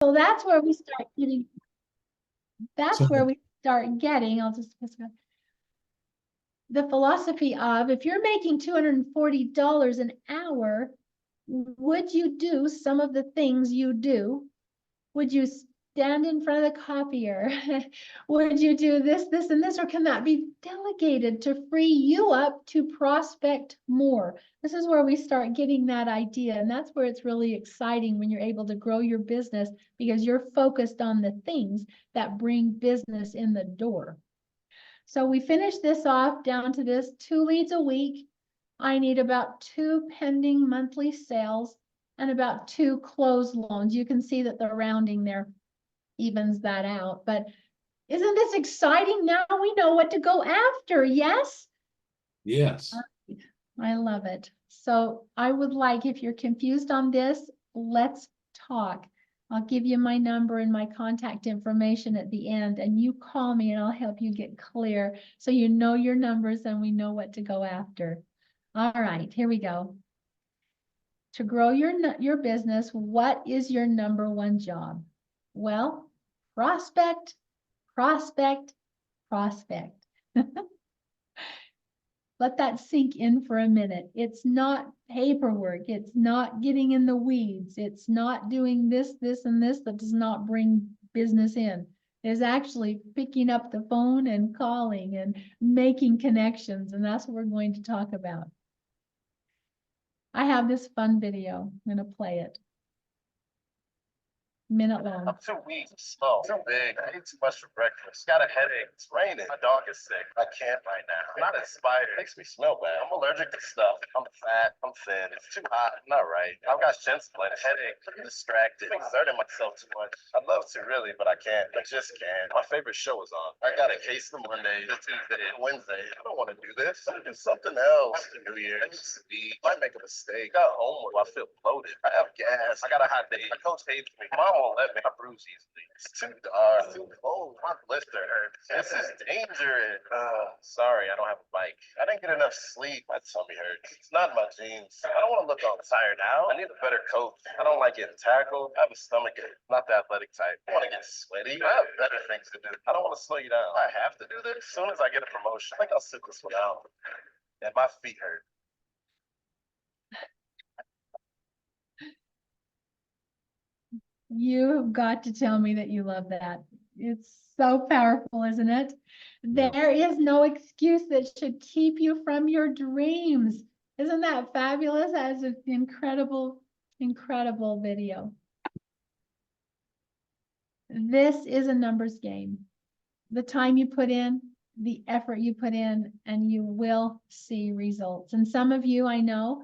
So that's where we start getting, I'll just the philosophy of, if you're making $240 an hour, would you do some of the things you do? Would you stand in front of the copier? Would you do this, this, and this? Or can that be delegated to free you up to prospect more? This is where we start getting that idea. And that's where it's really exciting when you're able to grow your business, because you're focused on the things that bring business in the door. So we finish this off down to this 2 leads a week. I need about 2 pending monthly sales and about 2 closed loans. You can see that the rounding there evens that out. But isn't this exciting? Now we know what to go after. Yes? Yes. I love it. So I would like, if you're confused on this, let's talk. I'll give you my number and my contact information at the end, and you call me and I'll help you get clear so you know your numbers and we know what to go after. All right, here we go. To grow your business, what is your number one job? Well, prospect, prospect, prospect. Let that sink in for a minute. It's not paperwork. It's not getting in the weeds. It's not doing this, this, and this that does not bring business in. It's actually picking up the phone and calling and making connections. And that's what we're going to talk about. I have this fun video. I'm going to play it. Minute long. I'm too weak, slow, too big. I ate too much for breakfast. Got a headache. It's raining. My dog is sick. I can't right now. I'm not inspired. It makes me smell bad. I'm allergic to stuff. I'm fat. I'm thin. It's too hot. Not right. I've got shin splints, headache. I'm distracted. I'm exerting myself too much. I'd love to really, but I can't. I just can't. My favorite show is on. I got a case for Monday, the Tuesday, Wednesday. I don't want to do this. I do something else. It's the New Year. I need to eat. I might make a mistake. I got homework. I feel bloated. I have gas. I got a hot date. My coach hates me. Mom won't let me. I bruise easily. It's too dark. It's too cold. My blister hurts. This is dangerous. Sorry, I don't have a bike. I didn't get enough sleep. My tummy hurts. It's not my jeans. I don't want to look all tired out. I need a better coach. I don't like getting tackled. I have a stomach ache. Not the athletic type. I want to get sweaty. I have better things to do. I don't want to slow you down. I have to do this. As soon as I get a promotion, I think I'll sit this one out. And my feet hurt. You've got to tell me that you love that. It's so powerful, isn't it? There is no excuse that should keep you from your dreams. Isn't that fabulous? That's an incredible, incredible video. This is a numbers game. The time you put in, the effort you put in, and you will see results. And some of you, I know,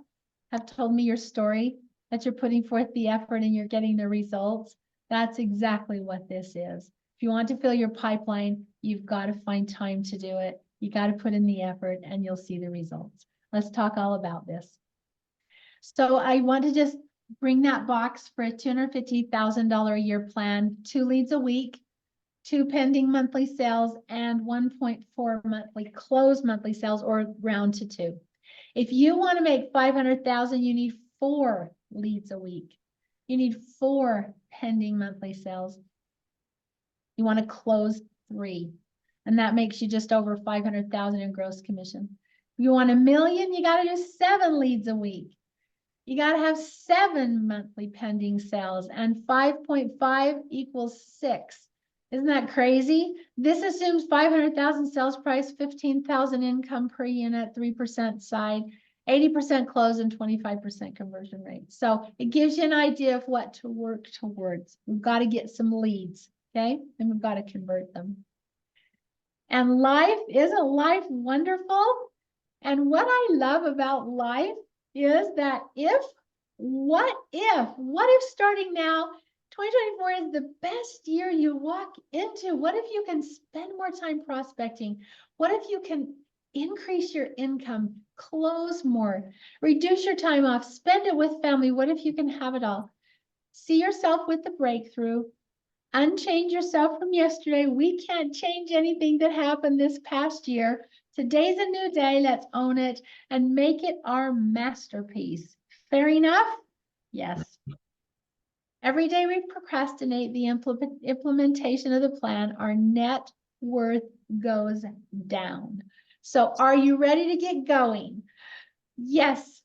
have told me your story, that you're putting forth the effort and you're getting the results. That's exactly what this is. If you want to fill your pipeline, you've got to find time to do it. You got to put in the effort and you'll see the results. Let's talk all about this. So I want to just bring that box for a $250,000 a year plan, 2 leads a week, 2 pending monthly sales, and 1.4 monthly closed monthly sales, or round to 2. If you want to make 500,000, you need 4 leads a week. You need 4 pending monthly sales. You want to close 3, and that makes you just over 500,000 in gross commission. If you want $1 million, you got to do 7 leads a week. You got to have 7 monthly pending sales, and 5.5 equals 6. Isn't that crazy? This assumes 500,000 sales price, 15,000 income per unit, 3% side, 80% close, and 25% conversion rate. So it gives you an idea of what to work towards. We've got to get some leads, okay? And we've got to convert them. And isn't life wonderful? And what I love about life is that what if starting now, 2024 is the best year you walk into? What if you can spend more time prospecting? What if you can increase your income, close more, reduce your time off, spend it with family? What if you can have it all? See yourself with the breakthrough. Unchange yourself from yesterday. We can't change anything that happened this past year. Today's a new day. Let's own it and make it our masterpiece. Fair enough? Yes. Every day we procrastinate the implementation of the plan, our net worth goes down. So are you ready to get going? Yes.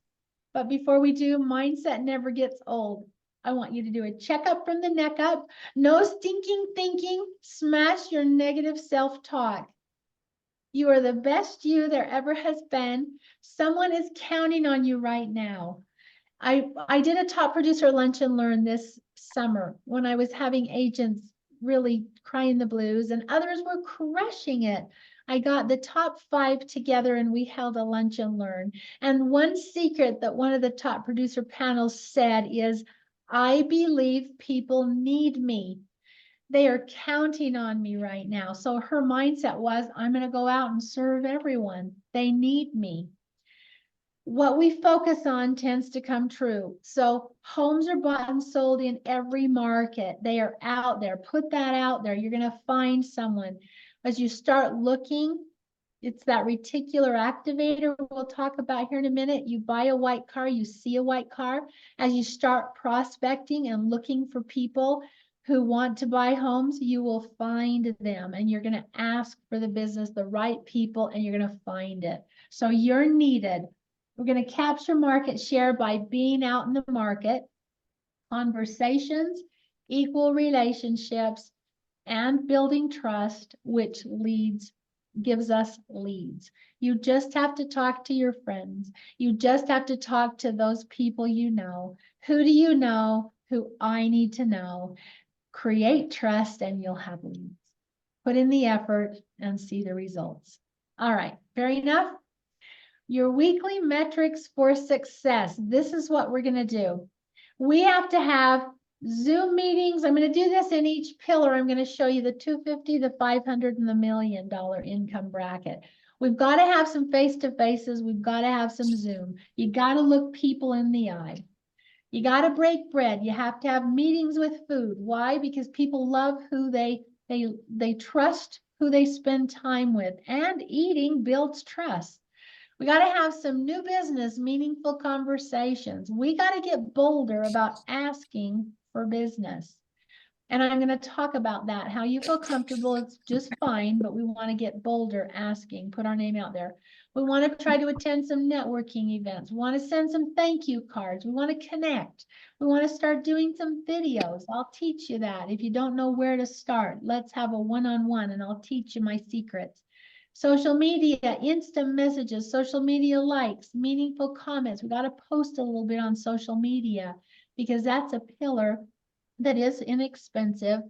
But before we do, mindset never gets old. I want you to do a checkup from the neck up. No stinking thinking. Smash your negative self-talk. You are the best you there ever has been. Someone is counting on you right now. I did a top producer lunch and learn this summer when I was having agents really crying the blues and others were crushing it. I got the top 5 together and we held a lunch and learn. And one secret that one of the top producer panels said is, I believe people need me. They are counting on me right now. So her mindset was, I'm going to go out and serve everyone. They need me. What we focus on tends to come true. So homes are bought and sold in every market. They are out there. Put that out there. You're going to find someone. As you start looking, it's that reticular activator we'll talk about here in a minute. You buy a white car, you see a white car. As you start prospecting and looking for people who want to buy homes, you will find them and you're going to ask for the business, the right people, and you're going to find it. So you're needed. We're going to capture market share by being out in the market, conversations, equal relationships, and building trust, which gives us leads. You just have to talk to your friends. You just have to talk to those people you know. Who do you know who I need to know? Create trust and you'll have leads. Put in the effort and see the results. All right, fair enough? Your weekly metrics for success. This is what we're going to do. We have to have Zoom meetings. I'm going to do this in each pillar. I'm going to show you the 250, the 500, and the $1 million income bracket. We've got to have some face-to-faces. We've got to have some Zoom. You got to look people in the eye. You got to break bread. You have to have meetings with food. Why? Because people love who they trust who they spend time with, and eating builds trust. We got to have some new business, meaningful conversations. We got to get bolder about asking for business. And I'm going to talk about that. How you feel comfortable, it's just fine, but we want to get bolder asking, put our name out there. We want to try to attend some networking events. We want to send some thank you cards. We want to connect. We want to start doing some videos. I'll teach you that. If you don't know where to start, let's have a one-on-one and I'll teach you my secrets. Social media, instant messages, social media likes, meaningful comments. We got to post a little bit on social media because that's a pillar that is inexpensive,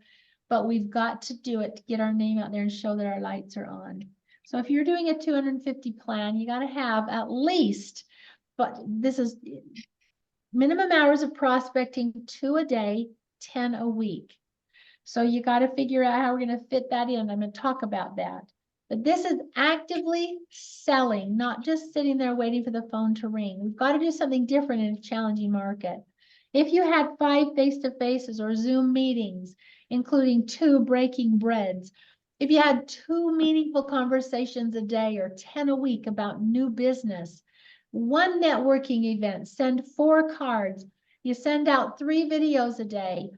but we've got to do it to get our name out there and show that our lights are on. So if you're doing a 250 plan, you got to have at least, but this is minimum hours of prospecting, 2 a day, 10 a week. So you got to figure out how we're going to fit that in. I'm going to talk about that. But this is actively selling, not just sitting there waiting for the phone to ring. We've got to do something different in a challenging market. If you had 5 face-to-faces or Zoom meetings, including 2 breaking breads, if you had 2 meaningful conversations a day or 10 a week about new business, 1 networking event, send 4 cards, you send out 3 videos a day.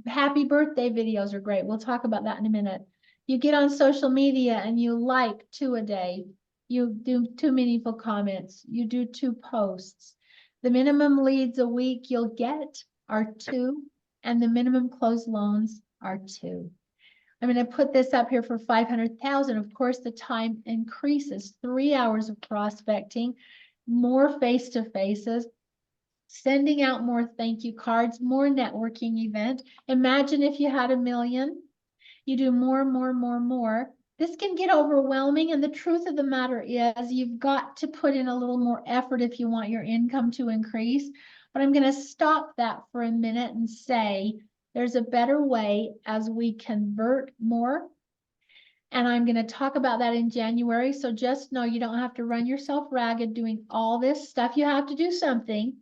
Happy birthday videos are great. We'll talk about that in a minute. You get on social media and you like 2 a day. You do 2 meaningful comments. You do 2 posts. The minimum leads a week you'll get are 2, and the minimum closed loans are 2. I'm going to put this up here for 500,000. Of course, the time increases. 3 hours of prospecting, more face-to-faces, sending out more thank you cards, more networking event. Imagine if you had $1 million. You do more. This can get overwhelming. And the truth of the matter is you've got to put in a little more effort if you want your income to increase. But I'm going to stop that for a minute and say there's a better way as we convert more. And I'm going to talk about that in January. So just know you don't have to run yourself ragged doing all this stuff. You have to do something,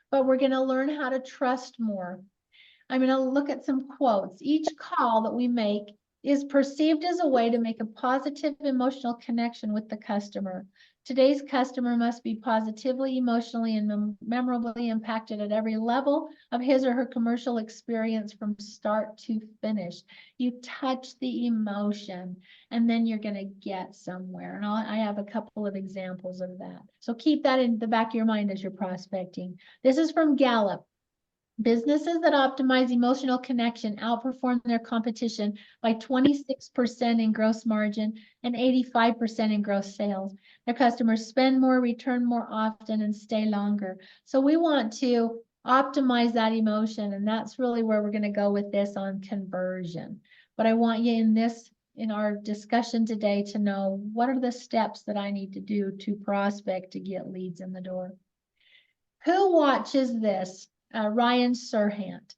but we're going to learn how to trust more. I'm going to look at some quotes. Each call that we make is perceived as a way to make a positive emotional connection with the customer, Today's customer must be positively, emotionally, and memorably impacted at every level of his or her commercial experience from start to finish. You touch the emotion, and then you're going to get somewhere. And I have a couple of examples of that. So keep that in the back of your mind as you're prospecting. This is from Gallup. Businesses that optimize emotional connection outperform their competition by 26% in gross margin and 85% in gross sales. Their customers spend more, return more often, and stay longer. So we want to optimize that emotion, and that's really where we're going to go with this on conversion. But I want you in our discussion today to know what are the steps that I need to do to prospect to get leads in the door. Who watches this? Ryan Serhant.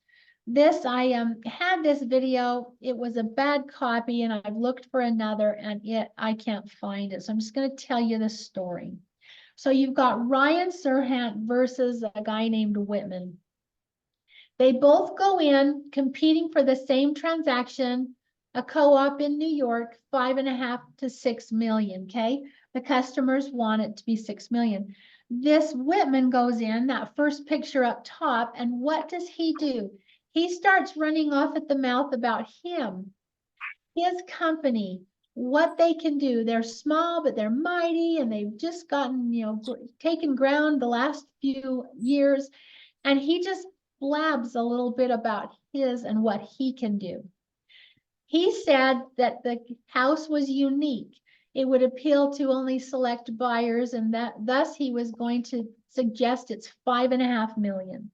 This, I had this video. It was a bad copy and I've looked for another and I can't find it. So I'm just going to tell you the story. So you've got Ryan Serhant versus a guy named Whitman. They both go in competing for the same transaction, a co-op in New York, 5.5 to 6 million, okay? The customers want it to be 6 million. This Whitman goes in, that first picture up top, and what does he do? He starts running off at the mouth about him, his company, what they can do. They're small, but they're mighty, and they've just gotten, taken ground the last few years. And he just blabs a little bit about his and what he can do. He said that the house was unique. It would appeal to only select buyers, and that thus he was going to suggest it's 5.5 million.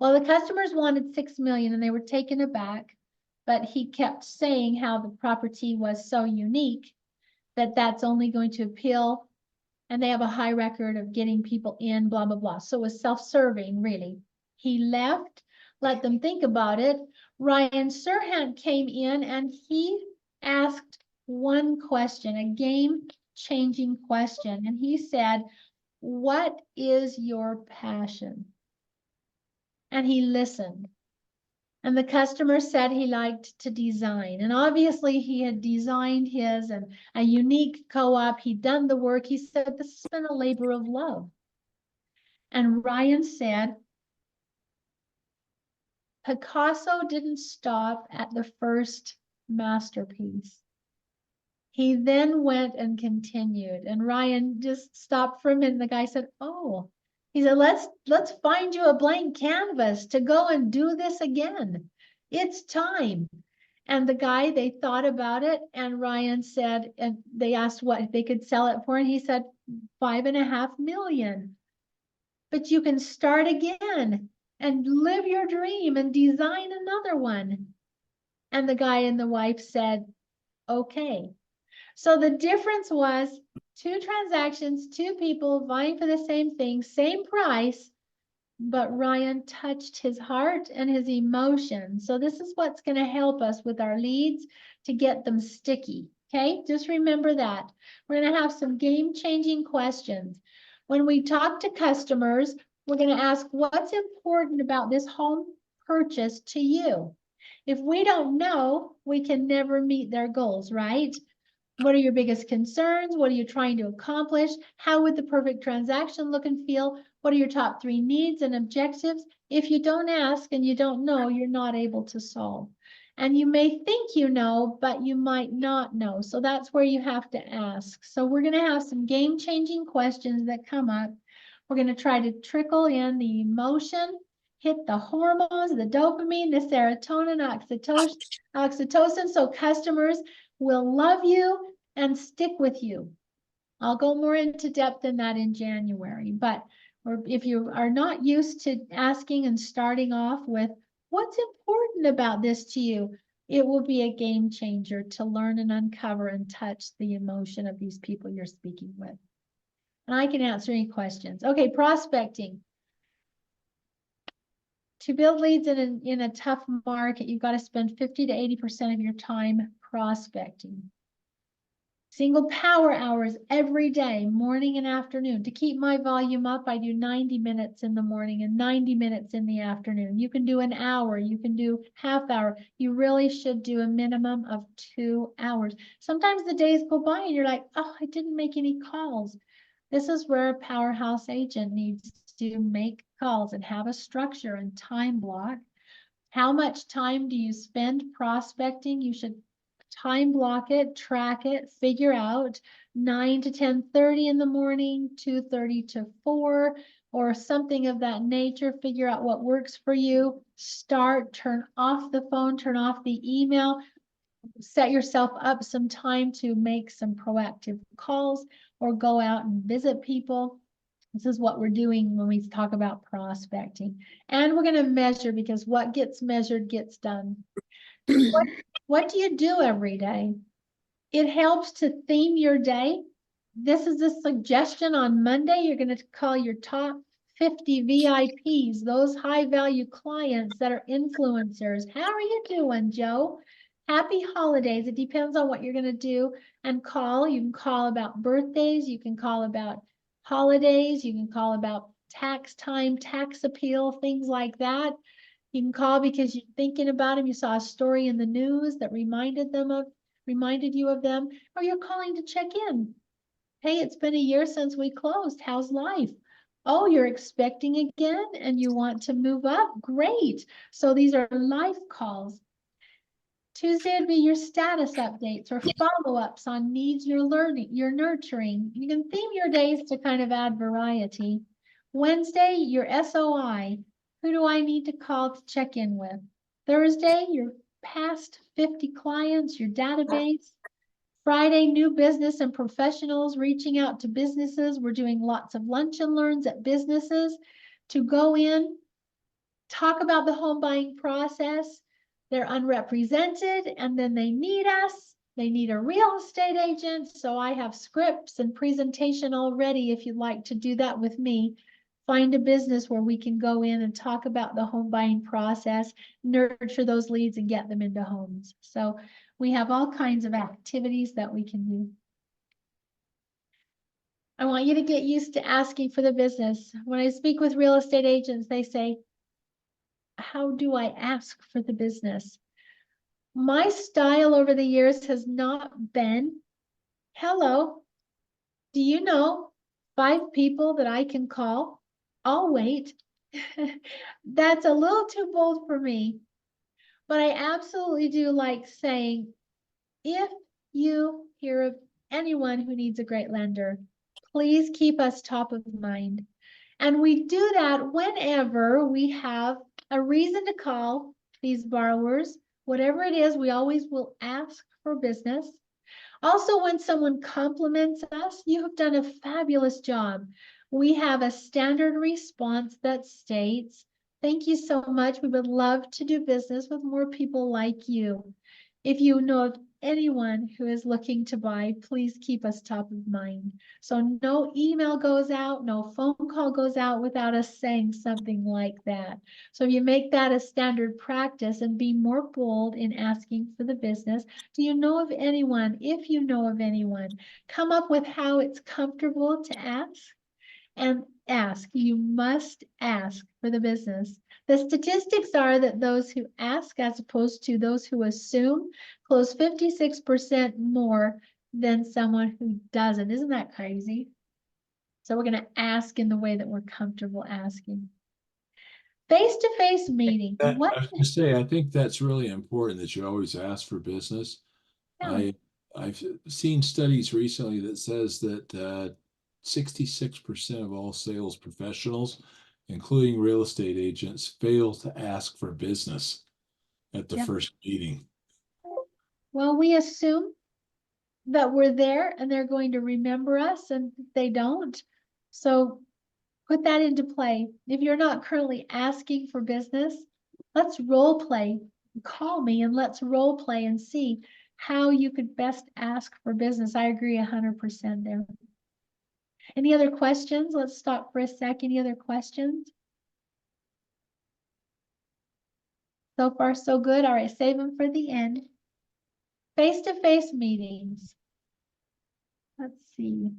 Well, the customers wanted 6 million and they were taken aback, but he kept saying how the property was so unique that that's only going to appeal, and they have a high record of getting people in, blah, blah, blah. So it was self-serving, really. He left, let them think about it. Ryan Serhant came in and he asked one question, a game-changing question. And he said, "What is your passion?" And he listened. And the customer said he liked to design. And obviously he had designed his and a unique co-op. He'd done the work. He said, "This has been a labor of love." And Ryan said, "Picasso didn't stop at the first masterpiece. He then went and continued." And Ryan just stopped for a minute. The guy said, "Oh," he said, let's find you a blank canvas to go and do this again. It's time." And the guy, they thought about it, and Ryan said, and they asked what they could sell it for, and he said 5.5 million. But you can start again and live your dream and design another one. And the guy and the wife said, "Okay." So the difference was 2 transactions, 2 people vying for the same thing, same price, but Ryan touched his heart and his emotion. So this is what's going to help us with our leads to get them sticky. Okay, just remember that. We're going to have some game-changing questions. When we talk to customers, we're going to ask, what's important about this home purchase to you? If we don't know, we can never meet their goals, right? What are your biggest concerns? What are you trying to accomplish? How would the perfect transaction look and feel? What are your top 3 needs and objectives? If you don't ask and you don't know, you're not able to solve. And you may think you know, but you might not know. So that's where you have to ask. So we're going to have some game-changing questions that come up. We're going to try to trickle in the emotion, hit the hormones, the dopamine, the serotonin, oxytocin, so customers will love you and stick with you. I'll go more into depth in that in January, but if you are not used to asking and starting off with what's important about this to you, it will be a game changer to learn and uncover and touch the emotion of these people you're speaking with. And I can answer any questions. Okay, prospecting. To build leads in a tough market, you've got to spend 50 to 80% of your time prospecting. Single power hours every day, morning and afternoon. To keep my volume up, I do 90 minutes in the morning and 90 minutes in the afternoon. You can do an hour, you can do half hour. You really should do a minimum of 2 hours. Sometimes the days go by and you're like, "Oh, I didn't make any calls." This is where a powerhouse agent needs to make calls and have a structure and time block. How much time do you spend prospecting? You should time block it, track it, figure out 9 to 10:30 in the morning, 2:30 to 4, or something of that nature. Figure out what works for you. Start, turn off the phone, turn off the email, set yourself up some time to make some proactive calls or go out and visit people. This is what we're doing when we talk about prospecting. And we're going to measure, because what gets measured gets done. What do you do every day? It helps to theme your day. This is a suggestion. On Monday, you're going to call your top 50 VIPs, those high value clients that are influencers. How are you doing, Joe? Happy holidays. It depends on what you're going to do and call. You can call about birthdays. You can call about holidays. You can call about tax time, tax appeal, things like that. You can call because you're thinking about them. You saw a story in the news that reminded you of them, or you're calling to check in. Hey, it's been a year since we closed. How's life? Oh, you're expecting again and you want to move up? Great. So these are life calls. Tuesday would be your status updates or follow-ups on needs you're learning, you're nurturing. You can theme your days to kind of add variety. Wednesday, your SOI. Who do I need to call to check in with? Thursday, your past 50 clients, your database. Friday, new business and professionals reaching out to businesses. We're doing lots of lunch and learns at businesses to go in, talk about the home buying process. They're unrepresented and then they need us. They need a real estate agent. So I have scripts and presentation already. If you'd like to do that with me, find a business where we can go in and talk about the home buying process, nurture those leads and get them into homes. So we have all kinds of activities that we can do. I want you to get used to asking for the business. When I speak with real estate agents, they say, how do I ask for the business? My style over the years has not been, hello, do you know 5 people that I can call? I'll wait. That's a little too bold for me. But I absolutely do like saying, if you hear of anyone who needs a great lender, please keep us top of mind. And we do that whenever we have a reason to call these borrowers. Whatever it is, we always will ask for business. Also, when someone compliments us, you have done a fabulous job. We have a standard response that states, thank you so much. We would love to do business with more people like you. If you know of anyone who is looking to buy, please keep us top of mind. So no email goes out, no phone call goes out without us saying something like that. So you make that a standard practice and be more bold in asking for the business. Do you know of anyone? If you know of anyone, come up with how it's comfortable to ask and ask. You must ask for the business. The statistics are that those who ask, as opposed to those who assume, close 56% more than someone who doesn't. Isn't that crazy? So we're going to ask in the way that we're comfortable asking. Face-to-face meeting. I What? was gonna say, I think that's really important that you always ask for business. Yeah. I've seen studies recently that says that 66% of all sales professionals, including real estate agents, fail to ask for business at the Yep. first meeting. Well, we assume that we're there and they're going to remember us, and they don't. So put that into play. If you're not currently asking for business, let's role play. Call me and let's role play and see how you could best ask for business. I agree 100% there. Any other questions? Let's stop for a sec. Any other questions? So far, so good. All right, save them for the end. Face-to-face meetings. Let's see.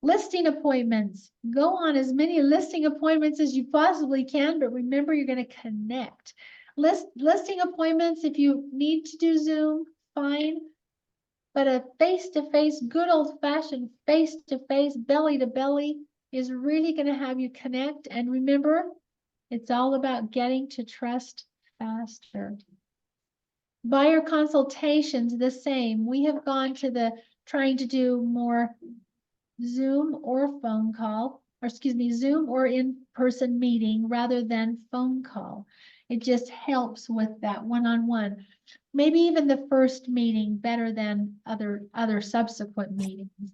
Listing appointments. Go on as many listing appointments as you possibly can, but remember you're going to connect. Listing appointments, if you need to do Zoom, fine. But a face-to-face, good old-fashioned face-to-face, belly-to-belly is really going to have you connect. And remember, it's all about getting to trust faster. Buyer consultations, the same. We have gone to trying to do more Zoom or phone call, or excuse me, Zoom or in-person meeting rather than phone call. It just helps with that one-on-one. Maybe even the first meeting better than other subsequent meetings.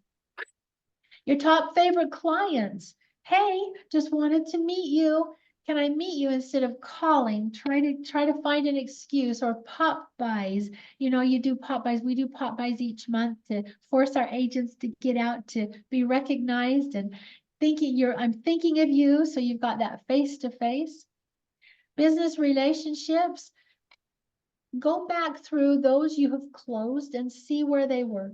Your top favorite clients. Hey, just wanted to meet you. Can I meet you instead of calling? Try to find an excuse, or pop buys. You know, you do pop buys. We do pop buys each month to force our agents to get out to be recognized and I'm thinking of you. So you've got that face to face. Business relationships. Go back through those you have closed and see where they were.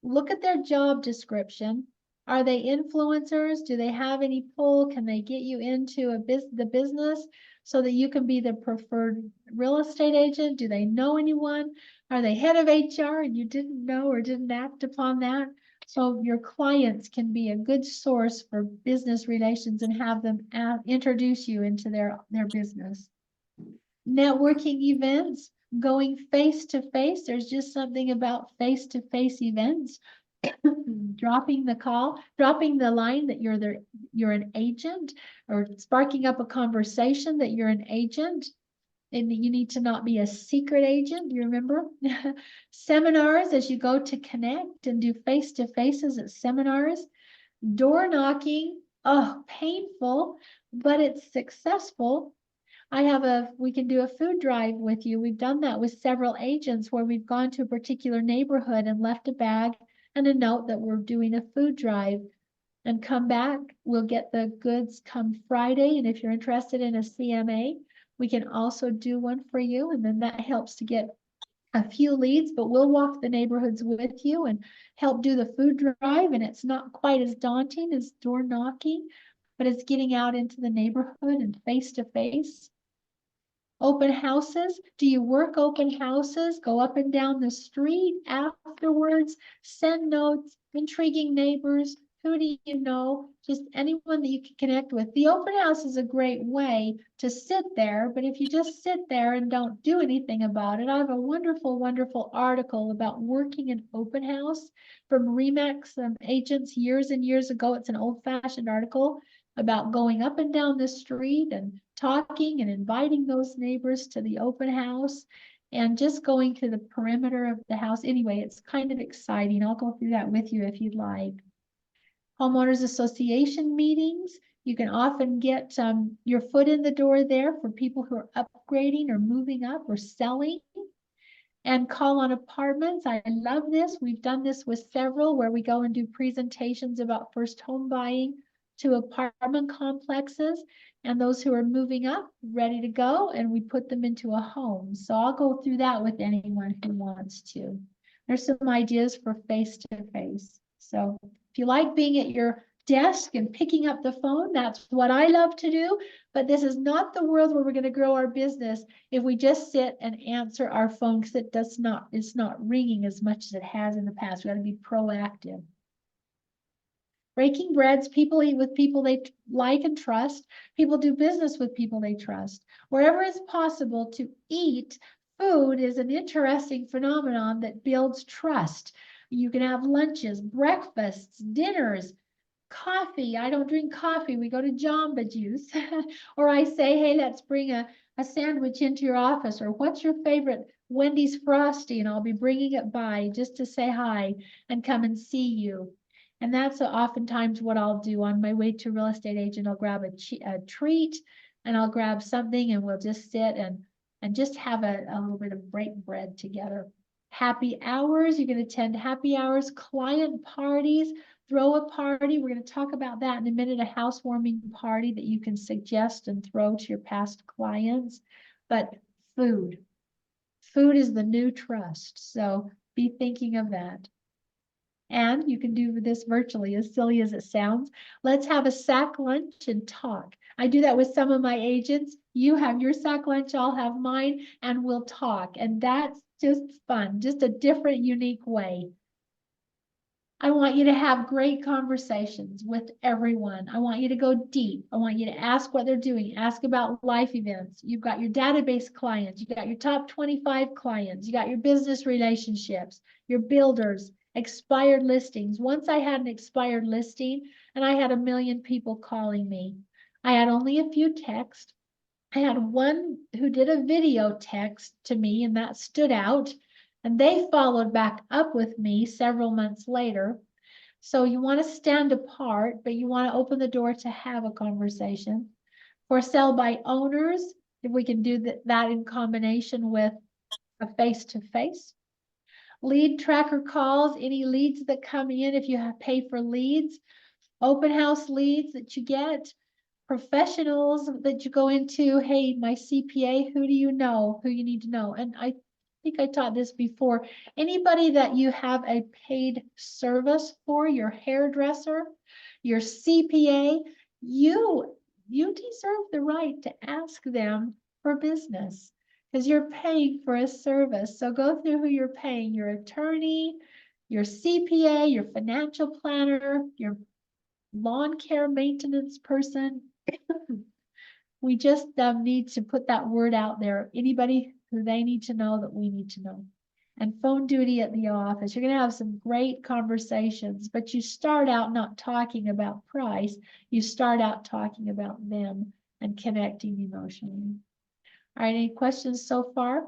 Look at their job description. Are they influencers? Do they have any pull? Can they get you into the business so that you can be the preferred real estate agent? Do they know anyone? Are they head of HR and you didn't know or didn't act upon that? So your clients can be a good source for business relations and have them introduce you into their business. Networking events, going face to face. There's just something about face to face events. Dropping the line that you're an agent, or sparking up a conversation that you're an agent, and you need to not be a secret agent. You remember? Seminars, as you go to connect and do face-to-faces at seminars. Door knocking, oh, painful, but it's successful. We can do a food drive with you. We've done that with several agents where we've gone to a particular neighborhood and left a bag and a note that we're doing a food drive, and come back. We'll get the goods come Friday. And if you're interested in a CMA, we can also do one for you. And then that helps to get a few leads, but we'll walk the neighborhoods with you and help do the food drive. And it's not quite as daunting as door knocking, but it's getting out into the neighborhood and face to face. Open houses. Do you work open houses? Go up and down the street afterwards, send notes, intriguing neighbors. Who do you know? Just anyone that you can connect with. The open house is a great way to sit there, but if you just sit there and don't do anything about it, I have a wonderful, wonderful article about working an open house from Remax agents years and years ago. It's an old-fashioned article about going up and down the street and talking and inviting those neighbors to the open house and just going to the perimeter of the house. Anyway, it's kind of exciting. I'll go through that with you if you'd like. Homeowners Association meetings. You can often get your foot in the door there for people who are upgrading or moving up or selling. And call on apartments. I love this. We've done this with several where we go and do presentations about first home buying to apartment complexes and those who are moving up, ready to go, and we put them into a home. So I'll go through that with anyone who wants to. There's some ideas for face-to-face. So if you like being at your desk and picking up the phone, that's what I love to do. But this is not the world where we're going to grow our business if we just sit and answer our phone, because it's not ringing as much as it has in the past. We got to be proactive. Breaking breads, people eat with people they like and trust. People do business with people they trust. Wherever it's possible to eat, food is an interesting phenomenon that builds trust. You can have lunches, breakfasts, dinners, coffee. I don't drink coffee. We go to Jamba Juice. Or I say, hey, let's bring a sandwich into your office. Or what's your favorite Wendy's Frosty? And I'll be bringing it by just to say hi and come and see you. And that's oftentimes what I'll do on my way to real estate agent. I'll grab a treat and I'll grab something and we'll just sit and just have a little bit of break bread together. Happy hours, you can attend happy hours, client parties, throw a party. We're going to talk about that in a minute, a housewarming party that you can suggest and throw to your past clients. But food is the new trust. So be thinking of that. And you can do this virtually, as silly as it sounds. Let's have a sack lunch and talk. I do that with some of my agents. You have your sack lunch, I'll have mine, and we'll talk. And that's just fun, just a different, unique way. I want you to have great conversations with everyone. I want you to go deep. I want you to ask what they're doing. Ask about life events. You've got your database clients. You got your top 25 clients. You got your business relationships, your builders, expired listings. Once I had an expired listing and I had 1 million people calling me. I had only a few texts. I had one who did a video text to me, and that stood out. And they followed back up with me several months later. So you want to stand apart, but you want to open the door to have a conversation. For sell by owners, if we can do that in combination with a face-to-face. Lead tracker calls, any leads that come in, if you have pay for leads, open house leads that you get, professionals that you go into, hey, my CPA, who do you know, who you need to know? And I think I taught this before. Anybody that you have a paid service for, your hairdresser, your CPA, you deserve the right to ask them for business because you're paying for a service. So go through who you're paying, your attorney, your CPA, your financial planner, your lawn care maintenance person. We just need to put that word out there. Anybody who they need to know that we need to know. And phone duty at the office. You're going to have some great conversations, but you start out not talking about price. You start out talking about them and connecting emotionally. All right, any questions so far?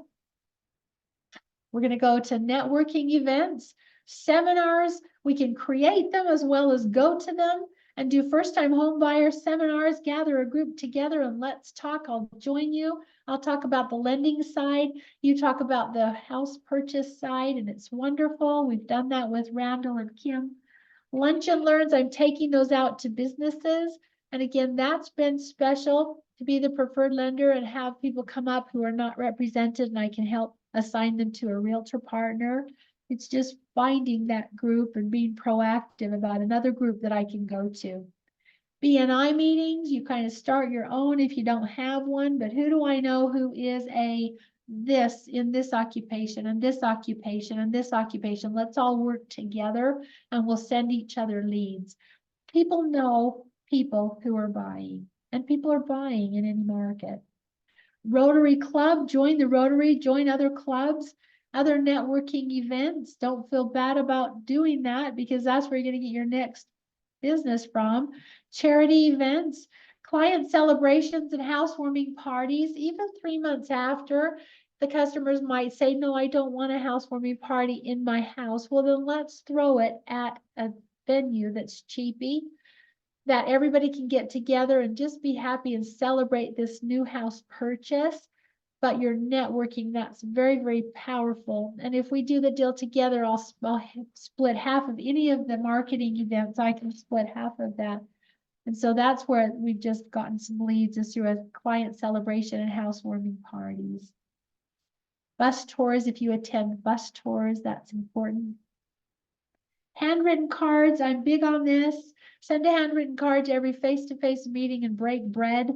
We're going to go to networking events, seminars. We can create them as well as go to them and do first-time home buyer seminars, gather a group together and let's talk. I'll join you. I'll talk about the lending side. You talk about the house purchase side, and it's wonderful. We've done that with Randall and Kim. Lunch and learns, I'm taking those out to businesses. And again, that's been special to be the preferred lender and have people come up who are not represented, and I can help assign them to a realtor partner. It's just finding that group and being proactive about another group that I can go to. BNI meetings, you kind of start your own if you don't have one, but who do I know who is a this in this occupation and this occupation and this occupation? Let's all work together and we'll send each other leads. People know people who are buying, and people are buying in any market. Rotary Club, join the Rotary, join other clubs, other networking events. Don't feel bad about doing that because that's where you're going to get your next business from. Charity events, client celebrations and housewarming parties, even 3 months after, the customers might say, no, I don't want a housewarming party in my house. Well, then let's throw it at a venue that's cheapy, that everybody can get together and just be happy and celebrate this new house purchase. But you're networking, that's very, very powerful. And if we do the deal together, I'll split half of any of the marketing events. I can split half of that. And so that's where we've just gotten some leads, is through a client celebration and housewarming parties. Bus tours, if you attend bus tours, that's important. Handwritten cards, I'm big on this. Send a handwritten card to every face-to-face meeting and break bread.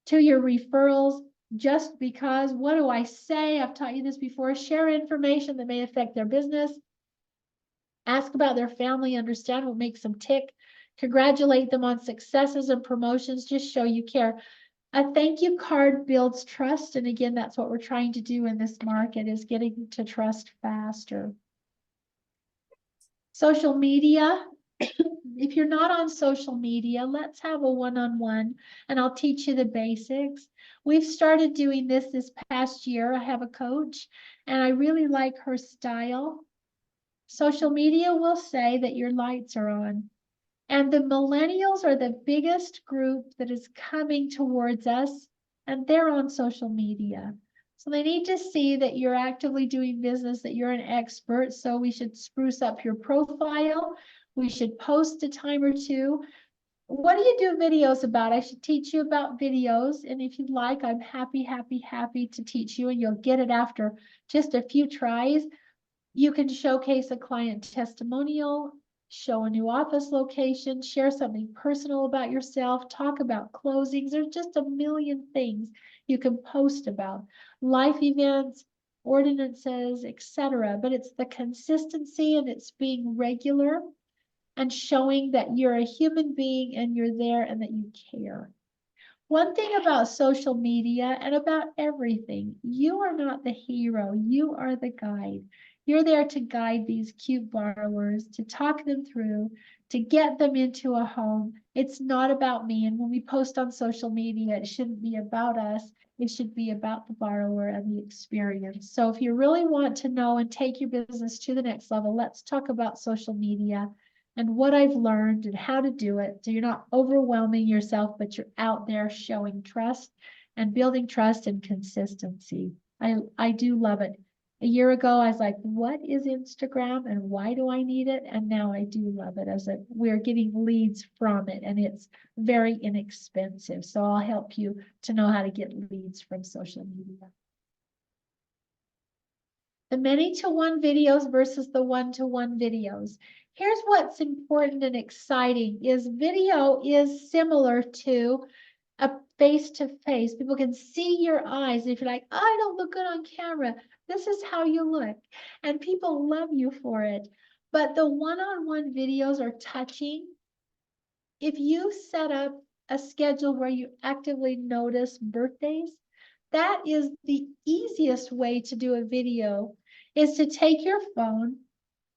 To your referrals, just because, what do I say? I've taught you this before. Share information that may affect their business. Ask about their family, understand what makes them tick. Congratulate them on successes and promotions. Just show you care. A thank you card builds trust. And again, that's what we're trying to do in this market, is getting to trust faster. Social media. If you're not on social media, let's have a one-on-one and I'll teach you the basics. We've started doing this past year. I have a coach and I really like her style. Social media will say that your lights are on. And the millennials are the biggest group that is coming towards us, and they're on social media. So they need to see that you're actively doing business, that you're an expert. So we should spruce up your profile. We should post a time or two. What do you do videos about? I should teach you about videos. And if you'd like, I'm happy to teach you, and you'll get it after just a few tries. You can showcase a client testimonial, show a new office location, share something personal about yourself, talk about closings. There's just a million things you can post about. Life events, ordinances, etc. But it's the consistency and it's being regular and showing that you're a human being and you're there and that you care. One thing about social media and about everything, you are not the hero, you are the guide. You're there to guide these cute borrowers, to talk them through, to get them into a home. It's not about me. And when we post on social media, it shouldn't be about us. It should be about the borrower and the experience. So if you really want to know and take your business to the next level, let's talk about social media and what I've learned and how to do it. So you're not overwhelming yourself, but you're out there showing trust and building trust and consistency. I do love it. A year ago, I was like, what is Instagram and why do I need it? And now I do love it as we're getting leads from it and it's very inexpensive. So I'll help you to know how to get leads from social media. The many-to-one videos versus the one-to-one videos. Here's what's important and exciting is video is similar to a face-to-face. People can see your eyes. If you're like, oh, I don't look good on camera, this is how you look. And people love you for it. But the one-on-one videos are touching. If you set up a schedule where you actively notice birthdays, that is the easiest way to do a video, is to take your phone,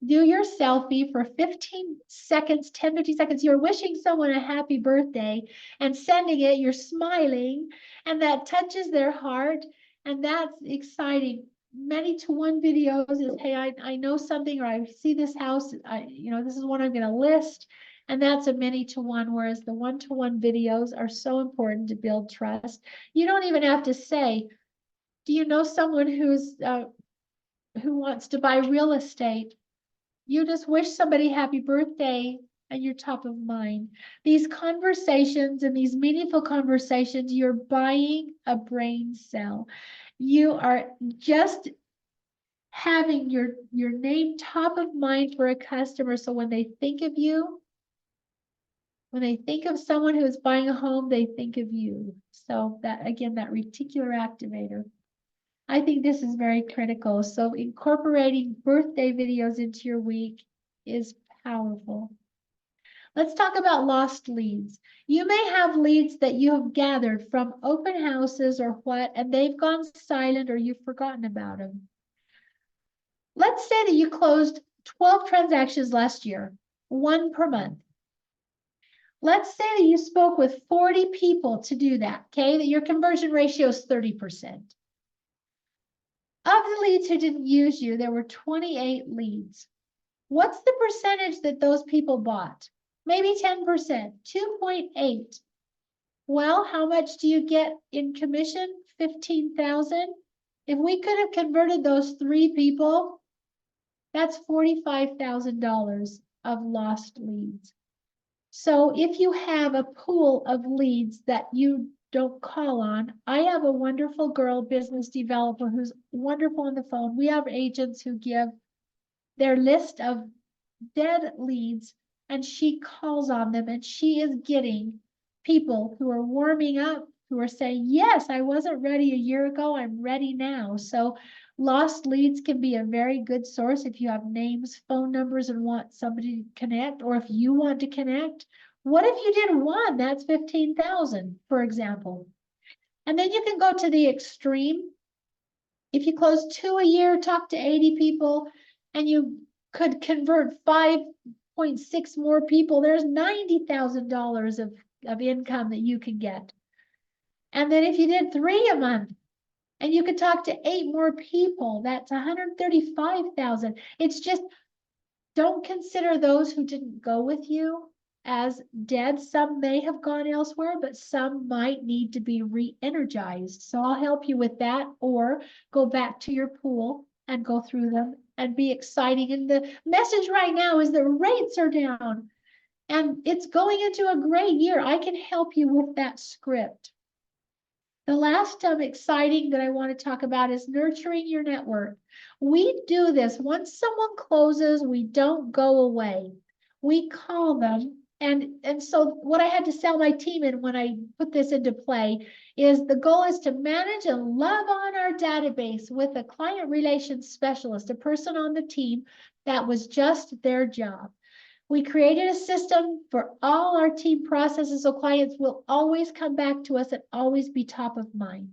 do your selfie for 15 seconds, 10, 15 seconds. You're wishing someone a happy birthday and sending it, you're smiling, and that touches their heart, and that's exciting. Many-to-one videos is, hey, I know something, or I see this house, this is what I'm going to list, and that's a many-to-one, whereas the one-to-one videos are so important to build trust. You don't even have to say, do you know someone who wants to buy real estate? You just wish somebody happy birthday and you're top of mind. These conversations and these meaningful conversations, you're buying a brain cell. You are just having your name top of mind for a customer. So when they think of you, when they think of someone who is buying a home, they think of you. So that, again, that reticular activator. I think this is very critical. So incorporating birthday videos into your week is powerful. Let's talk about lost leads. You may have leads that you have gathered from open houses or what, and they've gone silent or you've forgotten about them. Let's say that you closed 12 transactions last year, 1 per month. Let's say that you spoke with 40 people to do that, okay? That your conversion ratio is 30%. Of the leads who didn't use you, there were 28 leads. What's the percentage that those people bought? Maybe 10%, 2.8. Well, how much do you get in commission? 15,000. If we could have converted those 3 people, that's $45,000 of lost leads. So if you have a pool of leads that you don't call on, I have a wonderful girl business developer who's wonderful on the phone. We have agents who give their list of dead leads and she calls on them and she is getting people who are warming up, who are saying, yes, I wasn't ready a year ago, I'm ready now. So lost leads can be a very good source if you have names, phone numbers, and want somebody to connect, or if you want to connect. What if you did 1? That's 15,000, for example. And then you can go to the extreme. If you close 2 a year, talk to 80 people, and you could convert 5.6 more people, there's $90,000 of income that you can get. And then if you did 3 a month, and you could talk to 8 more people, that's 135,000. It's just, don't consider those who didn't go with you as dead. Some may have gone elsewhere, but some might need to be re-energized. So I'll help you with that, or go back to your pool and go through them and be exciting. And the message right now is that rates are down and it's going into a great year. I can help you with that script. The last exciting that I want to talk about is nurturing your network. We do this. Once someone closes, we don't go away. We call them, and so what I had to sell my team in when I put this into play is the goal is to manage and love on our database with a client relations specialist, a person on the team that was just their job. We created a system for all our team processes so clients will always come back to us and always be top of mind.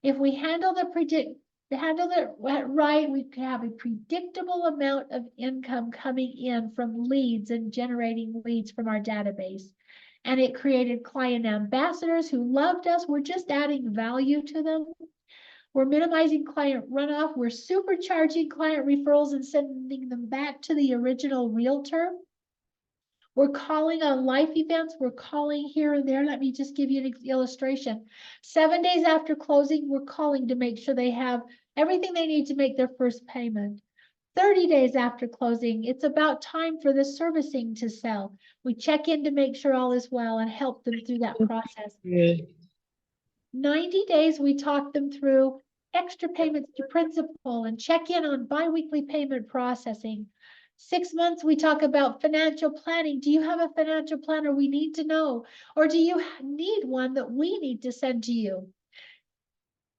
If we handle it right, we can have a predictable amount of income coming in from leads and generating leads from our database. And it created client ambassadors who loved us. We're just adding value to them. We're minimizing client runoff. We're supercharging client referrals and sending them back to the original realtor. We're calling on life events. We're calling here and there. Let me just give you an illustration. 7 days after closing, we're calling to make sure they have everything they need to make their first payment. 30 days after closing, it's about time for the servicing to sell. We check in to make sure all is well and help them through that process. 90 days, we talk them through extra payments to principal and check in on biweekly payment processing. 6 months, we talk about financial planning. Do you have a financial planner we need to know? Or do you need one that we need to send to you?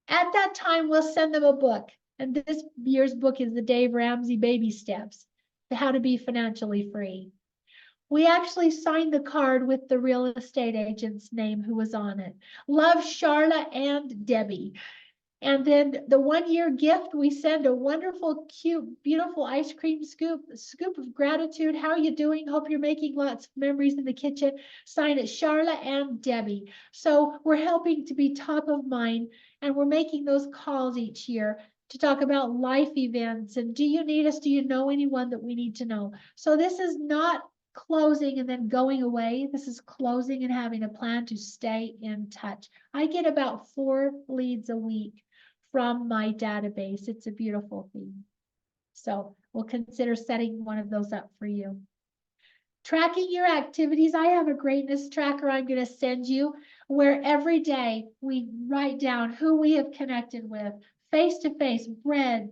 At that time, we'll send them a book. And this year's book is the Dave Ramsey Baby Steps to How to Be Financially Free. We actually signed the card with the real estate agent's name who was on it. Love, Sharla and Debbie. And then the 1-year gift, we send a wonderful, cute, beautiful ice cream scoop of gratitude. How are you doing? Hope you're making lots of memories in the kitchen. Sign it, Sharla and Debbie. So we're helping to be top of mind, and we're making those calls each year to talk about life events. And do you need us? Do you know anyone that we need to know? So this is not closing and then going away. This is closing and having a plan to stay in touch. I get about 4 leads a week from my database. It's a beautiful thing. So we'll consider setting one of those up for you. Tracking your activities. I have a greatness tracker I'm going to send you where every day we write down who we have connected with, face-to-face, bread,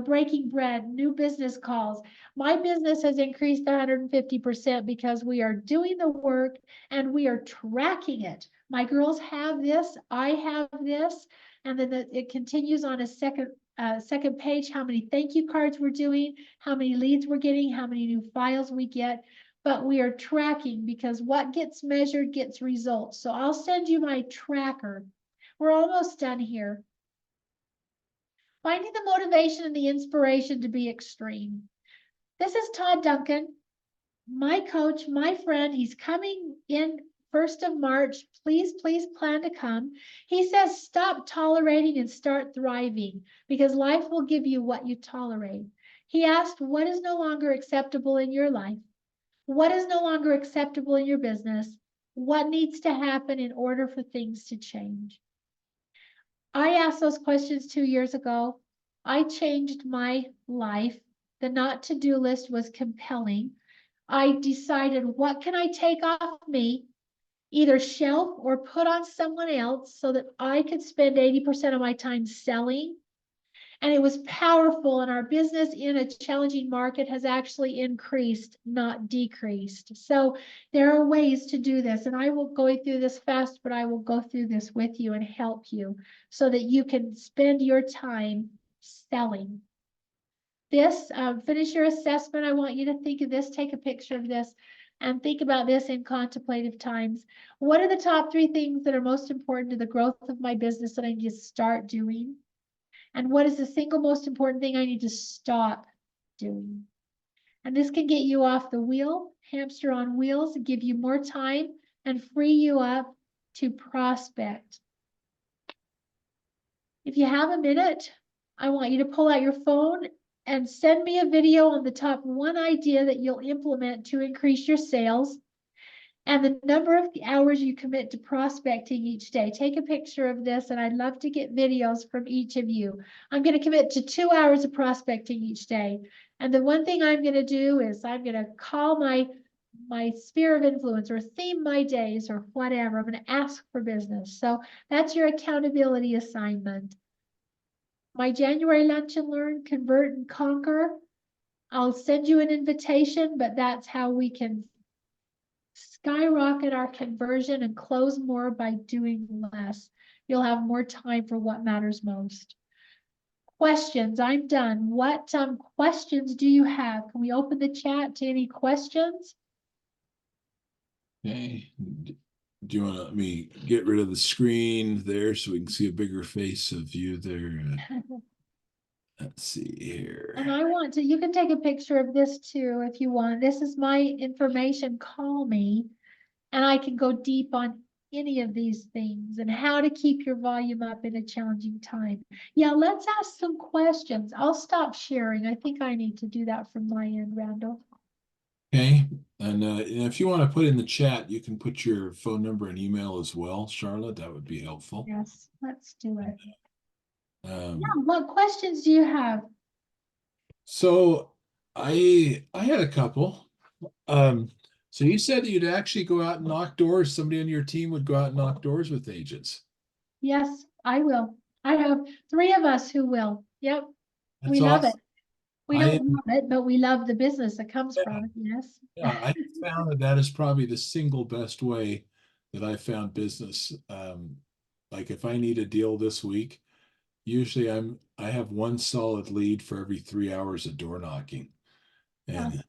breaking bread, new business calls. My business has increased 150% because we are doing the work and we are tracking it. My girls have this, I have this, and then it continues on a second page, how many thank you cards we're doing, how many leads we're getting, how many new files we get. But we are tracking because what gets measured gets results. So I'll send you my tracker. We're almost done here. Finding the motivation and the inspiration to be extreme. This is Todd Duncan, my coach, my friend. He's coming in 1st of March. Please plan to come. He says, stop tolerating and start thriving because life will give you what you tolerate. He asked, what is no longer acceptable in your life? What is no longer acceptable in your business? What needs to happen in order for things to change? I asked those questions 2 years ago. I changed my life. The not to-do list was compelling. I decided, what can I take off me, either shelf or put on someone else so that I could spend 80% of my time selling. And it was powerful, and our business in a challenging market has actually increased, not decreased. So there are ways to do this, and I will go through this fast, but I will go through this with you and help you so that you can spend your time selling. This, finish your assessment. I want you to think of this, take a picture of this, and think about this in contemplative times. What are the top 3 things that are most important to the growth of my business that I need to start doing? And what is the single most important thing I need to stop doing? And this can get you off the wheel, hamster on wheels, give you more time and free you up to prospect. If you have a minute, I want you to pull out your phone and send me a video on the top 1 idea that you'll implement to increase your sales and the number of hours you commit to prospecting each day. Take a picture of this, and I'd love to get videos from each of you. I'm going to commit to 2 hours of prospecting each day. And the one thing I'm going to do is I'm going to call my sphere of influence or theme my days or whatever. I'm going to ask for business. So that's your accountability assignment. My January Lunch and Learn, Convert and Conquer. I'll send you an invitation, but that's how we can skyrocket our conversion and close more by doing less. You'll have more time for what matters most. Questions, I'm done. What questions do you have? Can we open the chat to any questions? Okay. Do you want to let me get rid of the screen there so we can see a bigger face of you there? Let's see here. And I want to, you can take a picture of this too if you want. This is my information. Call me and I can go deep on any of these things and how to keep your volume up in a challenging time. Yeah, let's ask some questions. I'll stop sharing. I think I need to do that from my end, Randall. Okay. And if you want to put in the chat, you can put your phone number and email as well, Charlotte. That would be helpful. Yes, let's do it. Yeah, What questions do you have? so I had a couple. So you said that you'd actually go out and knock doors. Somebody on your team would go out and knock doors with agents. Yes, I will. I have 3 of us who will. Yep, That's we love it. awesome. We I don't love it, but we love the business that comes from it. Yes. Yeah, I found that is probably the single best way that I found business. Like if I need a deal this week, usually I have one solid lead for every 3 hours of door knocking, Yeah. and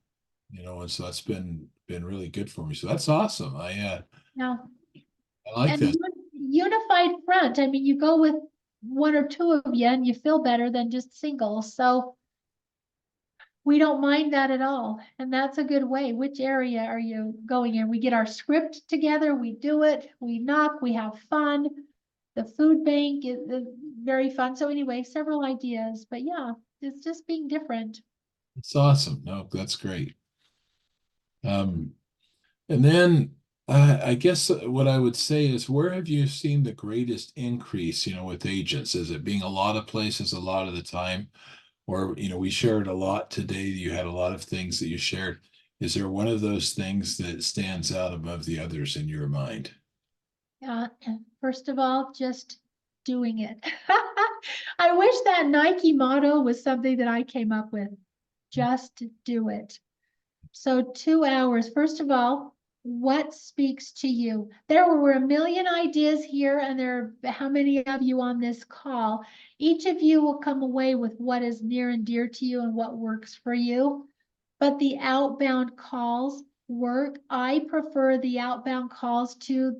and so that's been really good for me. So that's awesome. Yeah. I like And that. unified front. I mean, you go with 1 or 2 of you and you feel better than just single. So we don't mind that at all. And that's a good way. Which area are you going in? We get our script together, we do it, we knock, we have fun. The food bank is very fun. So anyway, several ideas, but yeah, it's just being different. It's awesome. No, that's great. Um, and then I guess what I would say is, where have you seen the greatest increase, with agents? Is it being a lot of places a lot of the time? Or, we shared a lot today. You had a lot of things that you shared. Is there one of those things that stands out above the others in your mind? First of all, just doing it. I wish that Nike motto was something that I came up with. Just do it. So 2 hours. First of all, what speaks to you? There were a million ideas here, and there are how many of you on this call? Each of you will come away with what is near and dear to you and what works for you. But the outbound calls work. I prefer the outbound calls to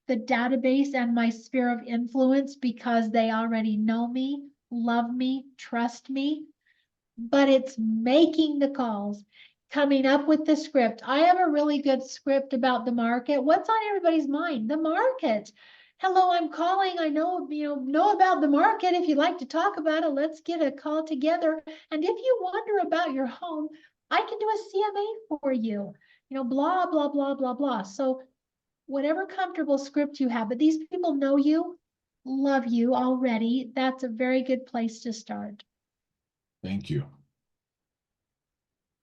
the database and my sphere of influence because they already know me, love me, trust me. But it's making the calls, coming up with the script. I have a really good script about the market. What's on everybody's mind? The market. Hello, I'm calling. I know about the market. If you'd like to talk about it, let's get a call together. And if you wonder about your home, I can do a CMA for you. Blah, blah, blah, blah, blah. So whatever comfortable script you have, but these people know you, love you already. That's a very good place to start. Thank you.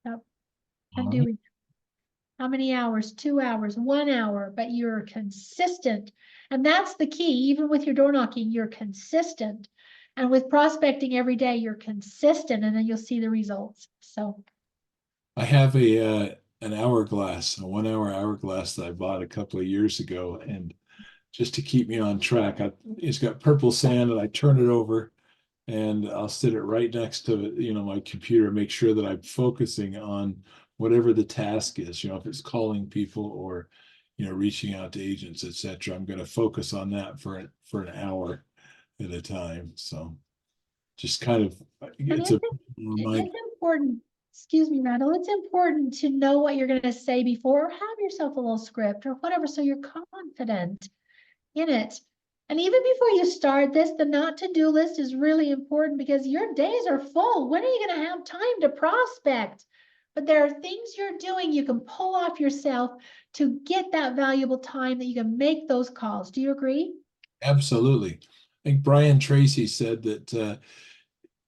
Yep. All And right. doing how many hours? 2 hours, 1 hour, but you're consistent. And that's the key. Even with your door knocking, you're consistent. And with prospecting every day, you're consistent, and then you'll see the results. So I have an hourglass, a 1 hour hourglass that I bought a couple of years ago, and just to keep me on track, it's got purple sand, and I turn it over, and I'll sit it right next to my computer, make sure that I'm focusing on whatever the task is. If it's calling people or reaching out to agents, etc. I'm going to focus on that for an hour at a time. So just kind of and it's a reminder. it's important. Excuse me, Randall. It's important to know what you're going to say before, or have yourself a little script or whatever, so you're confident in it. And even before you start this, the not to-do list is really important because your days are full. When are you going to have time to prospect? But there are things you're doing you can pull off yourself to get that valuable time that you can make those calls. Do you agree? Absolutely. I think Brian Tracy said that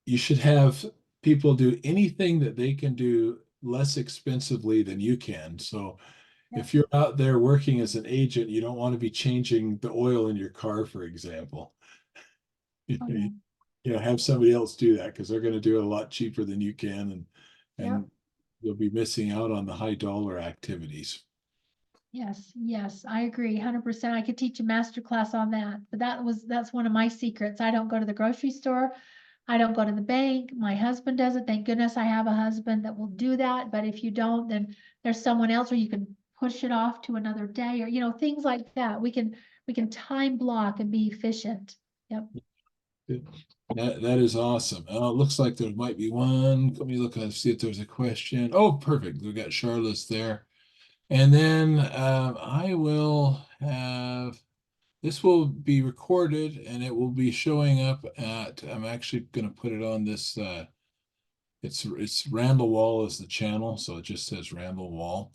you should have people do anything that they can do less expensively than you can. So if you're out there working as an agent, you don't want to be changing the oil in your car, for example. Okay. Have somebody else do that because they're going to do it a lot cheaper than you can, and you'll be missing out on the high dollar activities. Yes, yes, I agree, 100%. I could teach a master class on that, but that's one of my secrets. I don't go to the grocery store. I don't go to the bank. My husband does it. Thank goodness I have a husband that will do that. But if you don't, then there's someone else, or you can push it off to another day, or, things like that. We can time block and be efficient. Yep. That is awesome. It looks like there might be one. Let me look and see if there's a question. Oh, perfect. We got Charlotte's there. And then I will have, this will be recorded and it will be showing up at, I'm actually going to put it on this, it's Randall Wall is the channel. So it just says Randall Wall.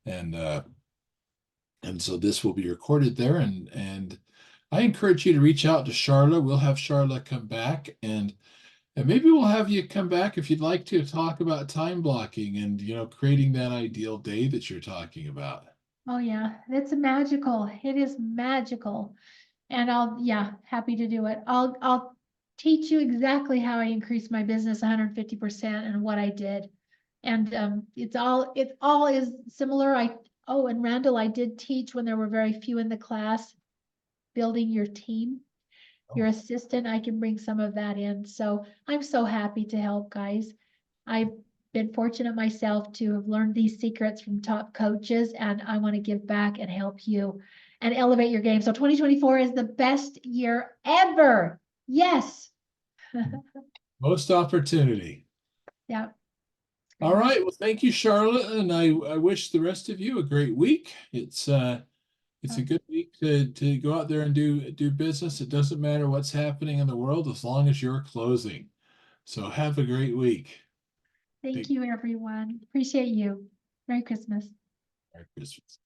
And so this will be recorded there. And I encourage you to reach out to Sharla. We'll have Sharla come back and maybe we'll have you come back if you'd like to talk about time blocking and, creating that ideal day that you're talking about. Oh yeah, it's magical. It is magical. And happy to do it. I'll teach you exactly how I increased my business 150% and what I did. And it all is similar. And Randall, I did teach when there were very few in the class, building your team, your assistant. I can bring some of that in. So I'm so happy to help, guys. I've been fortunate myself to have learned these secrets from top coaches, and I want to give back and help you and elevate your game. So 2024 is the best year ever. Yes. Most opportunity. Yeah. All right. Well, thank you, Charlotte. And I wish the rest of you a great week. It's a good week to go out there and do business. It doesn't matter what's happening in the world as long as you're closing. So have a great week. Thank you, everyone. Appreciate you. Merry Christmas. Merry Christmas.